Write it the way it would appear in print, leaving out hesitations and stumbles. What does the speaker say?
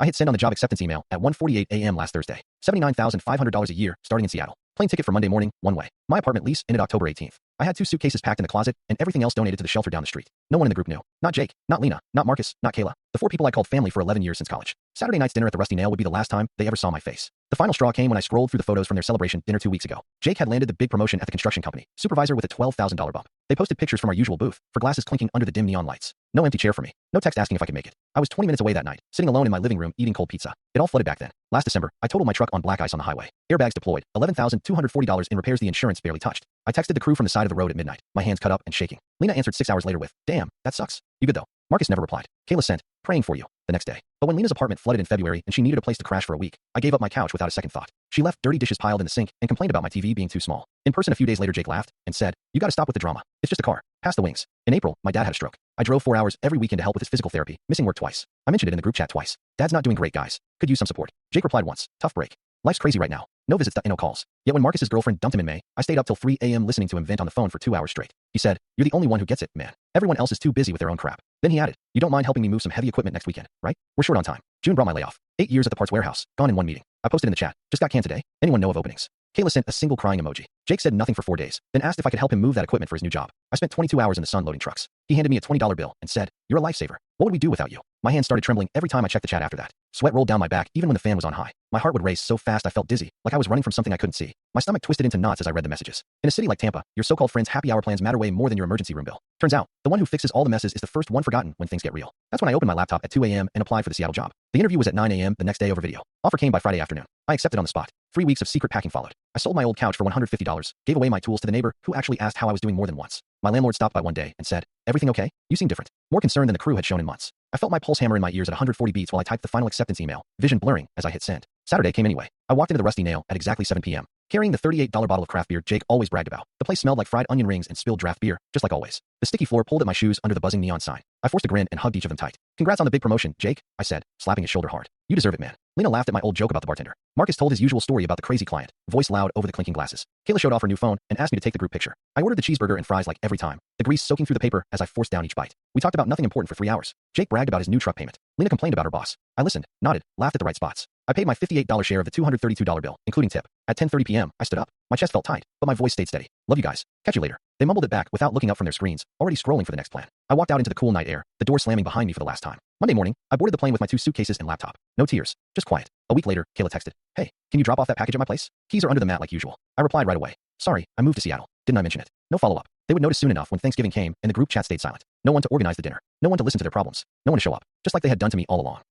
I hit send on the job acceptance email at 1:48 a.m. last Thursday. $79,500 a year, starting in Seattle. Plane ticket for Monday morning, one way. My apartment lease ended October 18th. I had 2 suitcases packed in the closet, and everything else donated to the shelter down the street. No one in the group knew. Not Jake, not Lena, not Marcus, not Kayla. The 4 people I called family for 11 years since college. Saturday night's dinner at the Rusty Nail would be the last time they ever saw my face. The final straw came when I scrolled through the photos from their celebration dinner 2 weeks ago. Jake had landed the big promotion at the construction company, supervisor with a $12,000 bump. They posted pictures from our usual booth, for glasses clinking under the dim neon lights. No empty chair for me. No text asking if I could make it. I was 20 minutes away that night, sitting alone in my living room eating cold pizza. It all flooded back then. Last December, I totaled my truck on black ice on the highway. Airbags deployed. $11,240 in repairs the insurance barely touched. I texted the crew from the side of the road at midnight, my hands cut up and shaking. Lena answered 6 hours later with, "Damn, that sucks. You good though?" Marcus never replied. Kayla sent, "Praying for you," the next day. But when Lena's apartment flooded in February and she needed a place to crash for a week, I gave up my couch without a second thought. She left dirty dishes piled in the sink and complained about my TV being too small. In person a few days later, Jake laughed and said, "You gotta stop with the drama. It's just a car. Pass the wings." In April, my dad had a stroke. I drove 4 hours every weekend to help with his physical therapy, missing work twice. I mentioned it in the group chat twice. "Dad's not doing great, guys. Could use some support." Jake replied once, "Tough break. Life's crazy right now. No visits, no calls." Yet when Marcus's girlfriend dumped him in May, I stayed up till 3 a.m. listening to him vent on the phone for 2 hours straight. He said, "You're the only one who gets it, man. Everyone else is too busy with their own crap." Then he added, "You don't mind helping me move some heavy equipment next weekend, right? We're short on time." June brought my layoff. 8 years at the parts warehouse, gone in one meeting. I posted in the chat, "Just got canned today. Anyone know of openings?" Kayla sent a single crying emoji. Jake said nothing for 4 days, then asked if I could help him move that equipment for his new job. I spent 22 hours in the sun loading trucks. He handed me a $20 bill and said, "You're a lifesaver. What would we do without you?" My hands started trembling every time I checked the chat after that. Sweat rolled down my back even when the fan was on high. My heart would race so fast I felt dizzy, like I was running from something I couldn't see. My stomach twisted into knots as I read the messages. In a city like Tampa, your so-called friends' happy hour plans matter way more than your emergency room bill. Turns out, the one who fixes all the messes is the first one forgotten when things get real. That's when I opened my laptop at 2 a.m. and applied for the Seattle job. The interview was at 9 a.m. the next day over video. Offer came by Friday afternoon. I accepted on the spot. 3 weeks of secret packing followed. I sold my old couch for $150, gave away my tools to the neighbor who actually asked how I was doing more than once. My landlord stopped by one day and said, "Everything okay? You seem different." More concerned than the crew had shown in months. I felt my pulse hammer in my ears at 140 beats while I typed the final acceptance email, vision blurring as I hit send. Saturday came anyway. I walked into the Rusty Nail at exactly 7 p.m., carrying the $38 bottle of craft beer Jake always bragged about. The place smelled like fried onion rings and spilled draft beer, just like always. The sticky floor pulled at my shoes under the buzzing neon sign. I forced a grin and hugged each of them tight. "Congrats on the big promotion, Jake," I said, slapping his shoulder hard. "You deserve it, man." Lena laughed at my old joke about the bartender. Marcus told his usual story about the crazy client, voice loud over the clinking glasses. Kayla showed off her new phone and asked me to take the group picture. I ordered the cheeseburger and fries like every time, the grease soaking through the paper as I forced down each bite. We talked about nothing important for 3 hours. Jake bragged about his new truck payment. Lena complained about her boss. I listened, nodded, laughed at the right spots. I paid my $58 share of the $232 bill, including tip. At 10:30 p.m., I stood up. My chest felt tight, but my voice stayed steady. "Love you guys. Catch you later." They mumbled it back without looking up from their screens, already scrolling for the next plan. I walked out into the cool night air, the door slamming behind me for the last time. Monday morning, I boarded the plane with my 2 suitcases and laptop. No tears, just quiet. A week later, Kayla texted, "Hey, can you drop off that package at my place? Keys are under the mat like usual." I replied right away, "Sorry, I moved to Seattle. Didn't I mention it?" No follow-up. They would notice soon enough when Thanksgiving came and the group chat stayed silent. No one to organize the dinner. No one to listen to their problems. No one to show up. Just like they had done to me all along.